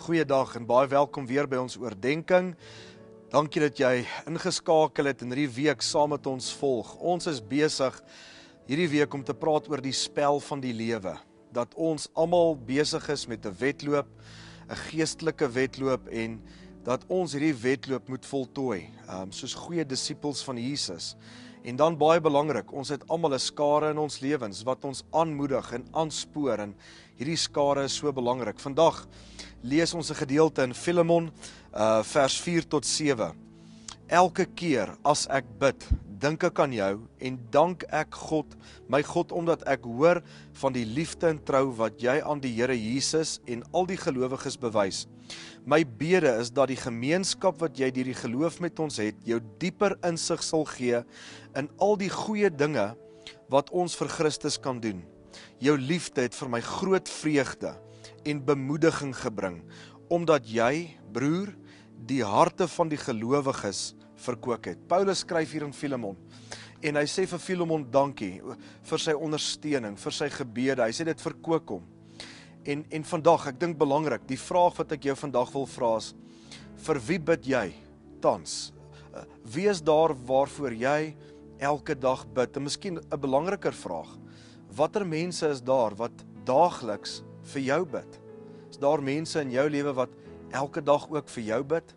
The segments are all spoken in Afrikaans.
Goeiedag en baie welkom weer by ons oordenking. Dankie dat jy ingeskakel het en hierdie week saam met ons volg. Ons is besig hierdie week om te praat oor die spel van die lewe. Dat ons almal besig is met 'n wedloop, 'n geestelike wedloop en dat ons hierdie wedloop moet voltooi, soos goeie disippels van Jesus. En dan baie belangrik, ons het almal 'n skare in ons lewens wat ons aanmoedig en aanspoor en hierdie skare is so belangrik. Vandag lees ons 'n gedeelte in Filemon, vers 4 tot 7. Elke keer as ek bid, dink ek aan jou en dank ek God, my God, omdat ek hoor van die liefde en trou wat jy aan die Here Jesus en al die gelowiges bewys. My bede is dat die gemeenskap wat jy deur die geloof met ons het, jou dieper insig sal gee in al die goeie dinge wat ons vir Christus kan doen. Jou liefde het vir my groot vreugde en bemoediging gebring, omdat jy, broer, die harte van die gelowiges verkoop het. Paulus skryf hier in Filemon, en hy sê vir Filemon dankie vir sy ondersteuning, vir sy gebede, hy sê dit verkoop hom. En vandag, ek dink belangrik, die vraag wat ek jou vandag wil vra is, vir wie bid jy tans? Wie is daar waarvoor jy elke dag bid? En miskien 'n belangriker vraag, watter mense is daar wat daagliks vir jou bid? Is daar mense in jou lewe wat elke dag ook vir jou bid?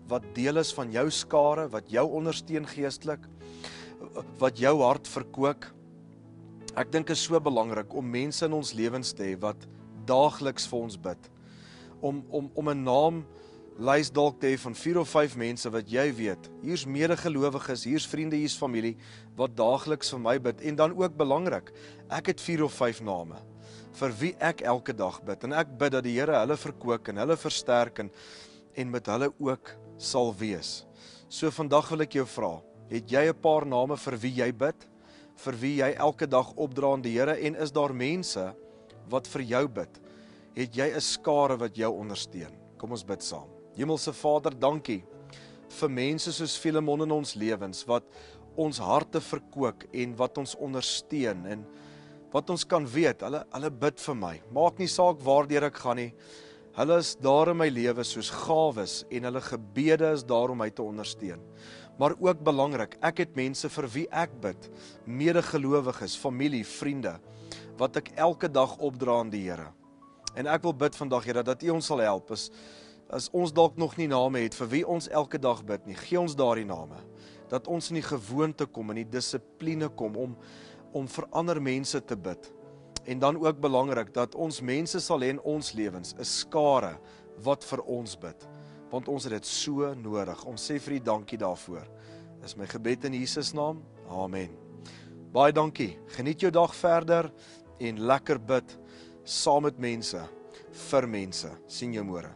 Wat deel is van jou skare, wat jou ondersteun geestelik, wat jou hart verkoop? Ek dink is so belangrik om mense in ons lewens te hê wat daagliks vir ons bid. Om 'n naamlys dalk te hê van 4 of 5 mense wat jy weet, hier's medegelowiges, hier's vriende, hier's familie, wat daagliks vir my bid. En dan ook belangrik, ek het 4 of 5 name, vir wie ek elke dag bid. En ek bid dat die Here hulle verkoop en hulle versterk en met hulle ook sal wees. So vandag wil ek jou vra, het jy 'n paar name vir wie jy bid? Vir wie jy elke dag opdra aan die Here? En is daar mense wat vir jou bid? Het jy 'n skare wat jou ondersteun? Kom ons bid saam. Hemelse Vader, dankie vir mense soos Filemon in ons lewens, wat ons harte verkoop en wat ons ondersteun en wat ons kan weet, hulle bid vir my. Maak nie saak waardeur ek gaan nie. Hulle is daar in my lewe soos gawes en hulle gebede is daar om my te ondersteun. Maar ook belangrik, ek het mense vir wie ek bid, medegelowiges, familie, vriende, wat ek elke dag opdra aan die Here. En ek wil bid vandag, Here, dat U ons sal help, as ons dalk nog nie name het, vir wie ons elke dag bid nie, gee ons daardie name, dat ons in die gewoonte kom, in die dissipline kom, om vir ander mense te bid. En dan ook belangrik, dat ons mense sal hê in ons lewens, 'n skare wat vir ons bid, want ons het dit so nodig. Ons sê vir U dankie daarvoor. Dis my gebed in Jesus naam, amen. Baie dankie, geniet jou dag verder, en lekker bid, saam met mense, vir mense. Sien jou môre.